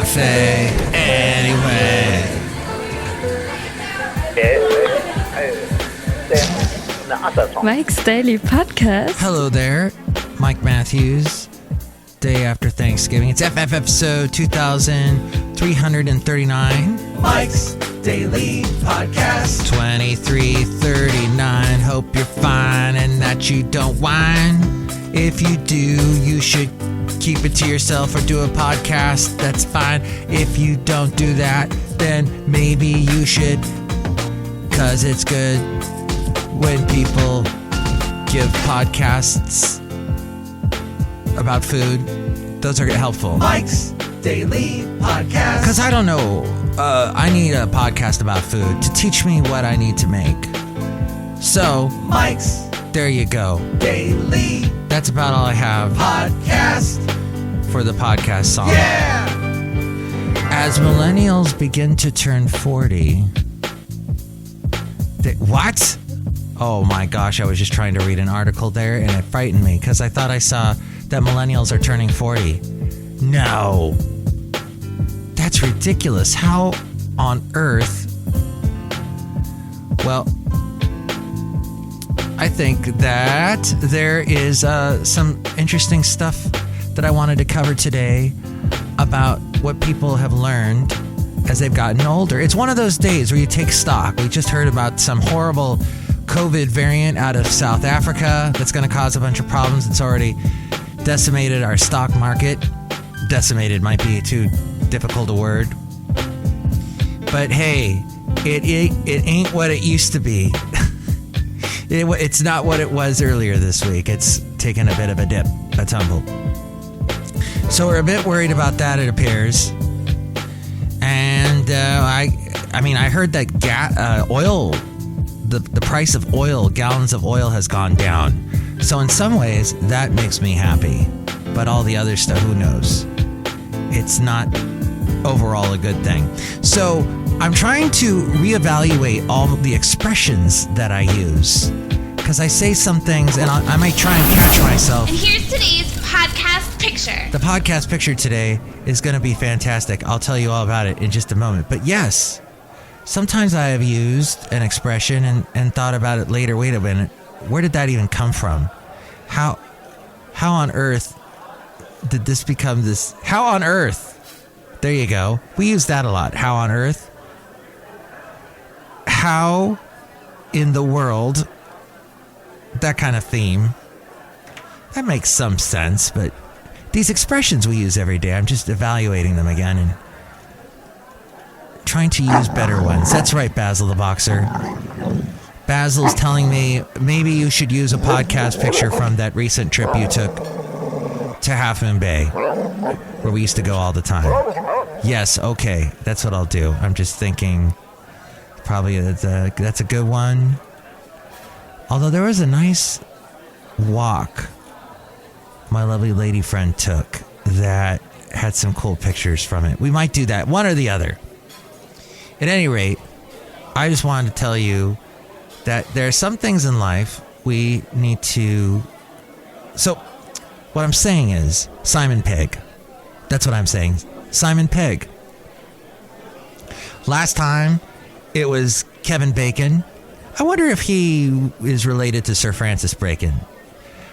cafe anyway. Mike's Daily Podcast. Hello there, Mike Matthews. Day after Thanksgiving. It's FF episode 2339. Mike's Daily Podcast 2339. Hope you're fine and that you don't whine. If you do, you should keep it to yourself or do a podcast. That's fine. If you don't do that, then maybe you should, 'cause it's good when people give podcasts about food. Those are helpful. Mike's Daily Podcast. Because I don't know. I need a podcast about food to teach me what I need to make. So, Mike's, there you go. Daily. That's about all I have. Podcast. For the podcast song. Yeah! As millennials begin to turn 40. What? Oh my gosh, I was just trying to read an article there and it frightened me because I thought I saw that millennials are turning 40. No. That's ridiculous. How on earth? Well, I think that there is some interesting stuff that I wanted to cover today about what people have learned as they've gotten older. It's one of those days where you take stock. We just heard about some horrible COVID variant out of South Africa that's going to cause a bunch of problems. It's already decimated our stock market. Decimated might be too difficult a word. But hey, it ain't what it used to be. It's not what it was earlier this week. It's taken a bit of a dip, a tumble. So we're a bit worried about that, it appears. And I heard that oil, the price of oil, gallons of oil has gone down. So in some ways, that makes me happy. But all the other stuff, who knows? It's not overall a good thing. So I'm trying to reevaluate all of the expressions that I use. Because I say some things and I might try and catch myself. And here's today's podcast picture. The podcast picture today is going to be fantastic. I'll tell you all about it in just a moment. But yes, sometimes I have used an expression and thought about it later. Wait a minute. Where did that even come from? How on earth did this become this? How on earth? There you go. We use that a lot. How on earth? How in the world? That kind of theme. That makes some sense, but these expressions we use every day, I'm just evaluating them again and trying to use better ones. That's right, Basil the Boxer. Basil's telling me maybe you should use a podcast picture from that recent trip you took to Half Moon Bay, where we used to go all the time. Yes, okay, that's what I'll do. I'm just thinking probably that's a good one. Although there was a nice walk my lovely lady friend took that had some cool pictures from it. We might do that, one or the other. At any rate, I just wanted to tell you that there are some things in life we need to... So, what I'm saying is, Simon Pegg. That's what I'm saying. Simon Pegg. Last time, it was Kevin Bacon. I wonder if he is related to Sir Francis Bacon.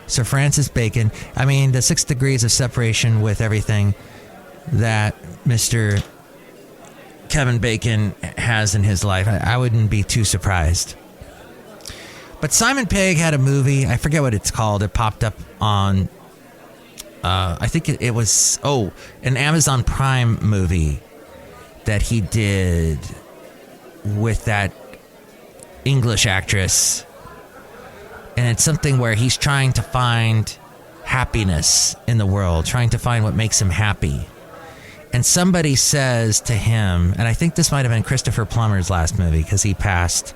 Sir Francis Bacon. I mean, the 6 degrees of separation with everything that Mr. Kevin Bacon has in his life. I wouldn't be too surprised. But Simon Pegg had a movie. I forget what it's called. It popped up on... I think it was... Oh, an Amazon Prime movie that he did with that English actress. And it's something where he's trying to find happiness in the world, trying to find what makes him happy. And somebody says to him, and I think this might have been Christopher Plummer's last movie because he passed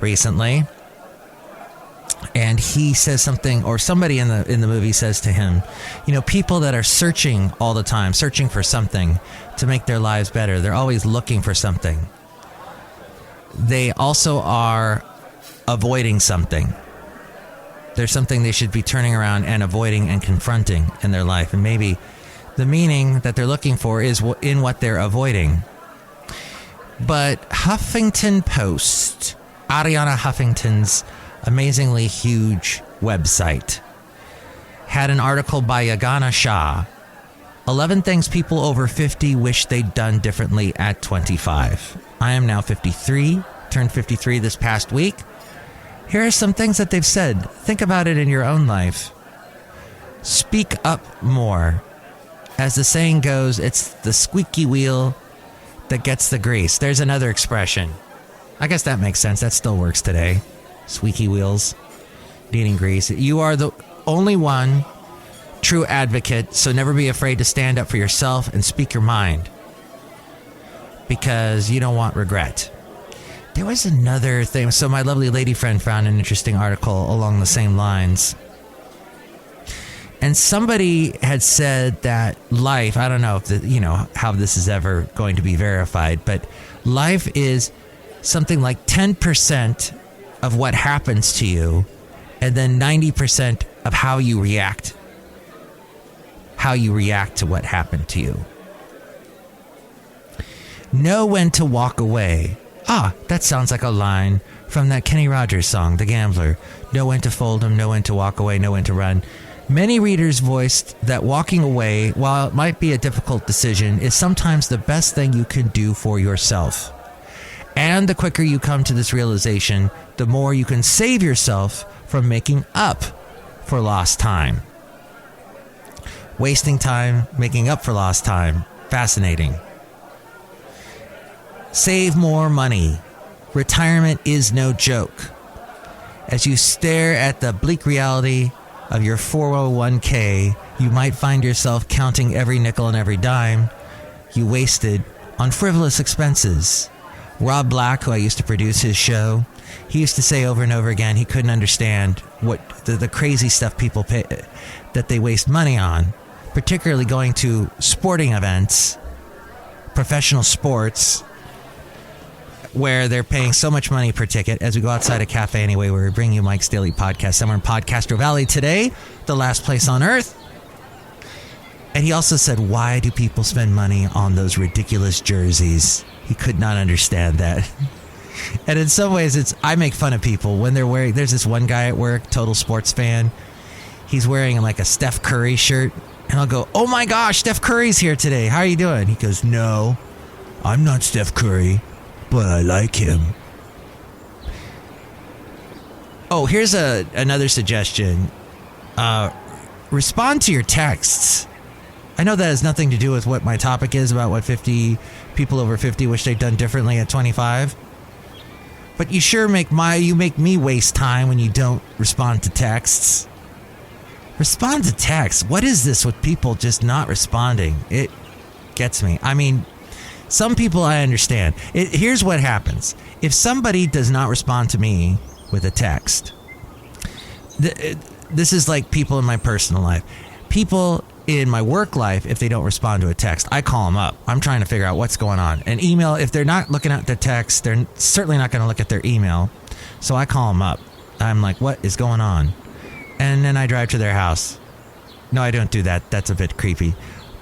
recently. And he says something, or somebody in the movie says to him, you know, people that are searching all the time, searching for something to make their lives better, they're always looking for something. They also are avoiding something. There's something they should be turning around and avoiding and confronting in their life. And maybe the meaning that they're looking for is in what they're avoiding. But Huffington Post, Ariana Huffington's amazingly huge website, had an article by Yagana Shah, 11 things people over 50 wish they'd done differently at 25. I am now 53, turned 53 this past week. Here are some things that they've said. Think about it in your own life. Speak up more. As the saying goes, it's the squeaky wheel that gets the grease. There's another expression. I guess that makes sense. That still works today. Squeaky wheels, needing grease. You are the only one true advocate, so never be afraid to stand up for yourself and speak your mind, because you don't want regret. There was another thing. So my lovely lady friend found an interesting article along the same lines. And somebody had said that life, I don't know if how this is ever going to be verified, but life is something like 10% of what happens to you, and then 90% of how you react to what happened to you. Know when to walk away. That sounds like a line from that Kenny Rogers song, The Gambler. Know when to fold 'em, know when to walk away, know when to run. Many readers voiced that walking away, while it might be a difficult decision, is sometimes the best thing you can do for yourself. And the quicker you come to this realization, the more you can save yourself from making up for lost time. Wasting time, making up for lost time. Fascinating. Save more money. Retirement is no joke. As you stare at the bleak reality of your 401k, you might find yourself counting every nickel and every dime you wasted on frivolous expenses. Rob Black, who I used to produce his show, he used to say over and over again he couldn't understand what the crazy stuff people pay, that they waste money on, particularly going to sporting events, professional sports, where they're paying so much money per ticket. As we go outside a cafe anyway, where we bring you Mike's Daily Podcast somewhere in Podcastro Valley today, the last place on earth. And he also said, why do people spend money on those ridiculous jerseys? He could not understand that. And in some ways, I make fun of people when they're wearing, there's this one guy at work, total sports fan. He's wearing like a Steph Curry shirt. And I'll go, oh my gosh, Steph Curry's here today. How are you doing? He goes, no, I'm not Steph Curry, but I like him. Oh, here's another suggestion. Respond to your texts. I know that has nothing to do with what my topic is about what people over 50 wish they'd done differently at 25. But you sure make me waste time when you don't respond to texts. Respond to texts. What is this with people just not responding? It gets me. I mean, some people I understand. Here's what happens. If somebody does not respond to me with a text, this is like people in my personal life. People in my work life, if they don't respond to a text, I call them up. I'm trying to figure out what's going on. An email, if they're not looking at their text, they're certainly not going to look at their email. So I call them up. I'm like, what is going on? And then I drive to their house. No, I don't do that. That's a bit creepy.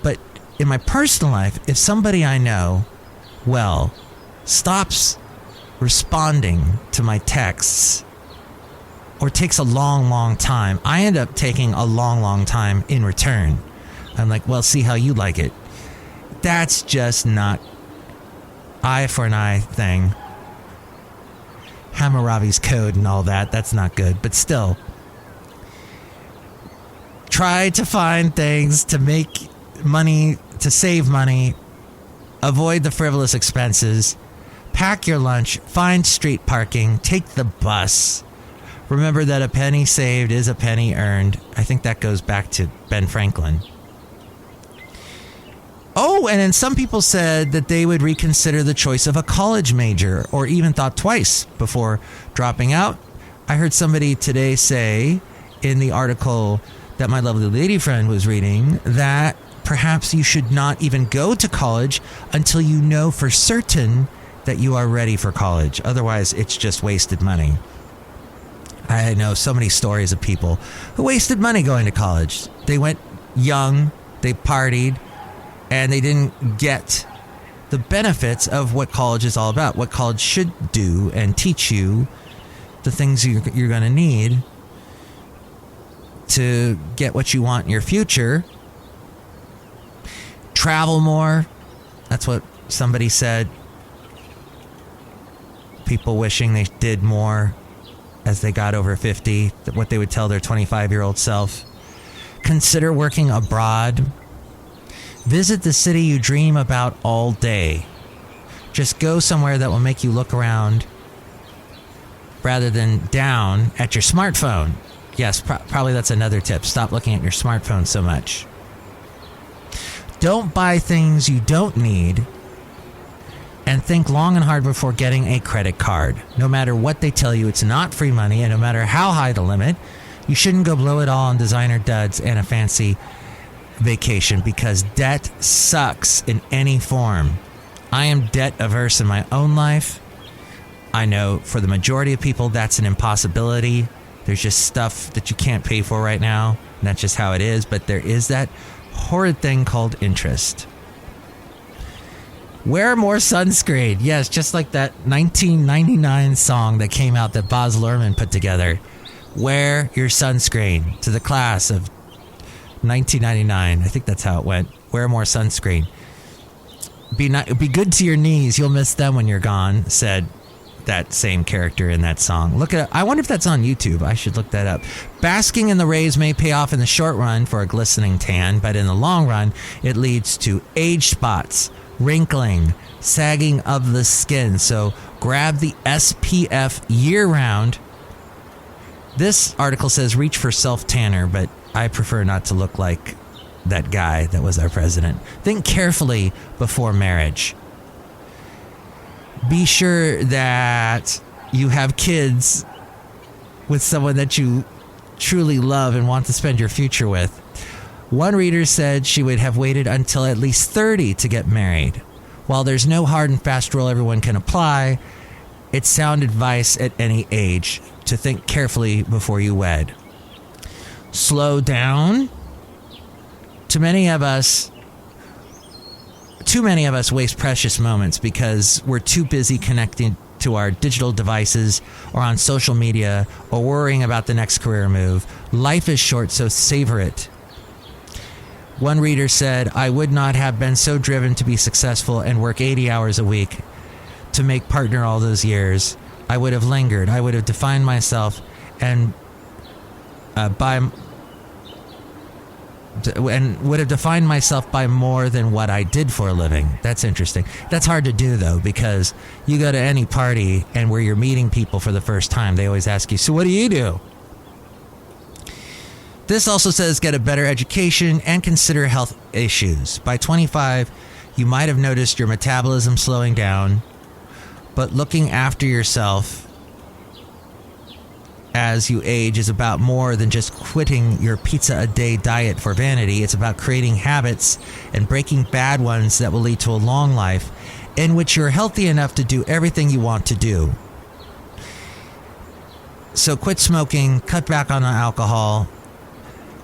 But in my personal life, if somebody I know well stops responding to my texts or takes a long, long time, I end up taking a long, long time in return. I'm like, well, see how you like it. That's just not eye for an eye thing. Hammurabi's code and all that. That's not good. But still, try to find things to make money, to save money, avoid the frivolous expenses, pack your lunch, find street parking, take the bus. Remember that a penny saved is a penny earned. I think that goes back to Ben Franklin. Oh, and then some people said that they would reconsider the choice of a college major or even thought twice before dropping out. I heard somebody today say in the article that my lovely lady friend was reading that perhaps you should not even go to college until you know for certain that you are ready for college. Otherwise, it's just wasted money. I know so many stories of people who wasted money going to college. They went young, they partied, and they didn't get the benefits of what college is all about, what college should do and teach you the things you're going to need to get what you want in your future. Travel more. That's what somebody said. People wishing they did more as they got over 50, what they would tell their 25-year-old self. Consider working abroad. Visit the city you dream about all day. Just go somewhere that will make you look around rather than down at your smartphone. Yes, probably that's another tip. Stop looking at your smartphone so much. Don't buy things you don't need, and think long and hard before getting a credit card. No matter what they tell you, it's not free money, and no matter how high the limit, you shouldn't go blow it all on designer duds and a fancy vacation, because debt sucks in any form. I am debt averse in my own life. I know for the majority of people that's an impossibility. There's just stuff that you can't pay for right now, and that's just how it is. But there is that horrid thing called interest. Wear more sunscreen. Yes, just like that 1999 song that came out that Baz Luhrmann put together. Wear your sunscreen. To the class of 1999. I think that's how it went. Wear more sunscreen. Be good to your knees. You'll miss them when you're gone, said that same character in that song. I wonder if that's on YouTube. I should look that up. Basking in the rays may pay off in the short run for a glistening tan, but in the long run, it leads to age spots, wrinkling, sagging of the skin. So grab the SPF year-round. This article says reach for self-tanner, but I prefer not to look like that guy that was our president. Think carefully before marriage. Be sure that you have kids with someone that you truly love and want to spend your future with. One reader said she would have waited until at least 30 to get married. While there's no hard and fast rule everyone can apply, it's sound advice at any age to think carefully before you wed. Slow down. Too many of us waste precious moments because we're too busy connecting to our digital devices or on social media or worrying about the next career move. Life is short, so savor it. One reader said, I would not have been so driven to be successful and work 80 hours a week to make partner all those years. I would have lingered. I would have defined myself and would have defined myself by more than what I did for a living. That's interesting. That's hard to do, though, because you go to any party and where you're meeting people for the first time, they always ask you, so what do you do? This also says get a better education and consider health issues. By 25, you might have noticed your metabolism slowing down, but looking after yourself as you age is about more than just quitting your pizza a day diet for vanity. It's about creating habits and breaking bad ones that will lead to a long life in which you're healthy enough to do everything you want to do. So quit smoking, cut back on the alcohol.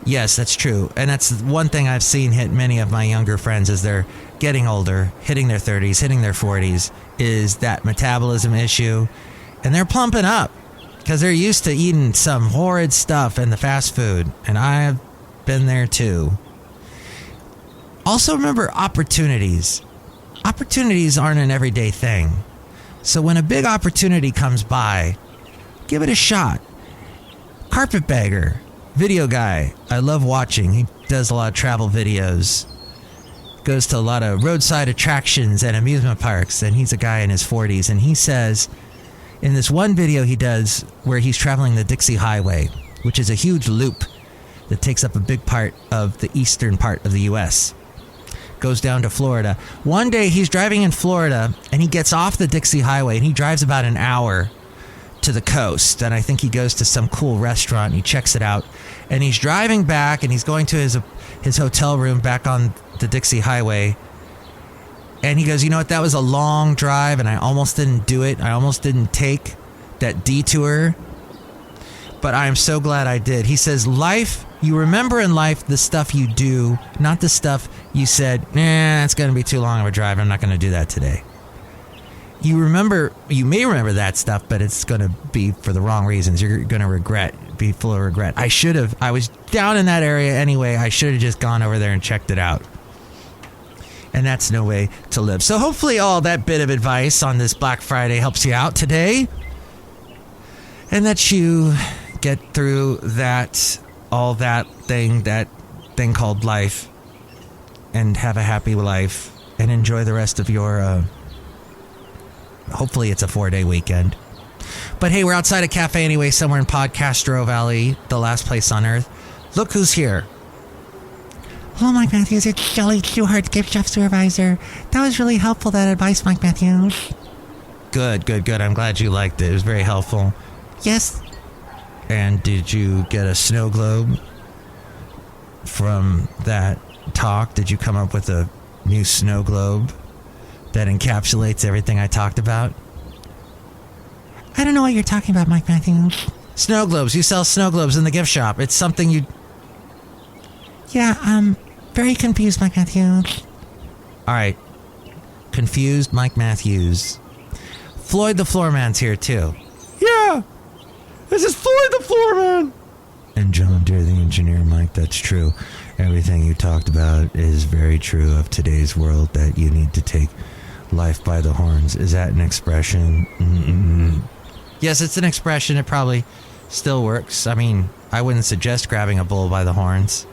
Yes, that's true. And that's one thing I've seen hit many of my younger friends as they're getting older, hitting their 30s, hitting their 40s, is that metabolism issue. And they're plumping up because they're used to eating some horrid stuff in the fast food. And I've been there too. Also remember opportunities. Opportunities aren't an everyday thing. So when a big opportunity comes by, give it a shot. Carpetbagger, video guy, I love watching. He does a lot of travel videos. Goes to a lot of roadside attractions and amusement parks. And he's a guy in his 40s. And he says, in this one video he does where he's traveling the Dixie Highway, which is a huge loop that takes up a big part of the eastern part of the U.S., goes down to Florida. One day he's driving in Florida and he gets off the Dixie Highway and he drives about an hour to the coast. And I think he goes to some cool restaurant and he checks it out. And he's driving back and he's going to his hotel room back on the Dixie Highway. And he goes, you know what, that was a long drive and I almost didn't do it. I almost didn't take that detour. But I am so glad I did. He says, life You remember in life the stuff you do, not the stuff you said, it's going to be too long of a drive. I'm not going to do that today. You may remember that stuff, but it's going to be for the wrong reasons. You're going to be full of regret. I was down in that area anyway. I should have just gone over there and checked it out. And that's no way to live. So hopefully all that bit of advice on this Black Friday helps you out today. And that you get through that thing called life. And have a happy life. And enjoy the rest of your, hopefully it's a 4-day weekend. But hey, we're outside a cafe anyway, somewhere in Podcastro Valley, the last place on earth. Look who's here. Hello, Mike Matthews. It's Chely Shoehart, gift shop supervisor. That was really helpful, that advice, Mike Matthews. Good. I'm glad you liked it. It was very helpful. Yes. And did you get a snow globe from that talk? Did you come up with a new snow globe that encapsulates everything I talked about? I don't know what you're talking about, Mike Matthews. Snow globes. You sell snow globes in the gift shop. It's something you... Yeah, I'm very confused, Mike Matthews. All right. Confused Mike Matthews. Floyd the Floorman's here, too. Yeah! This is Floyd the Floorman! And John Deere, the engineer. Mike, that's true. Everything you talked about is very true of today's world, that you need to take life by the horns. Is that an expression? Mm-mm. Yes, it's an expression. It probably still works. I mean, I wouldn't suggest grabbing a bull by the horns.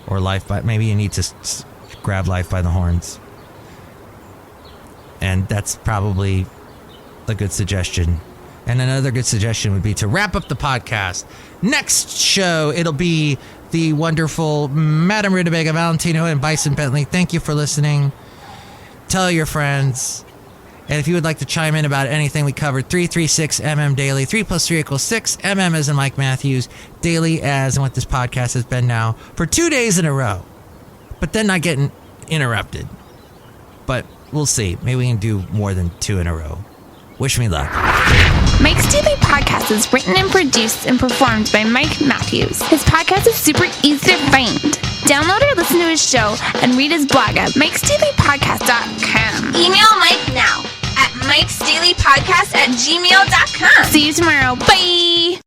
Or maybe you need to grab life by the horns. And that's probably a good suggestion. And another good suggestion would be to wrap up the podcast. Next show, it'll be the wonderful Madame Rutabaga Valentino and Bison Bentley. Thank you for listening. Tell your friends. And if you would like to chime in about anything we covered, 336MM Daily. 3 + 3 = 6. MM as in Mike Matthews. Daily as in what this podcast has been now for 2 days in a row. But then not getting interrupted. But we'll see. Maybe we can do more than 2 in a row. Wish me luck. Mike's Daily Podcast is written and produced and performed by Mike Matthews. His podcast is super easy to find. Download or listen to his show and read his blog at MikesDailyPodcast.com. Email Mike now at MikesDailyPodcast@gmail.com. See you tomorrow. Bye!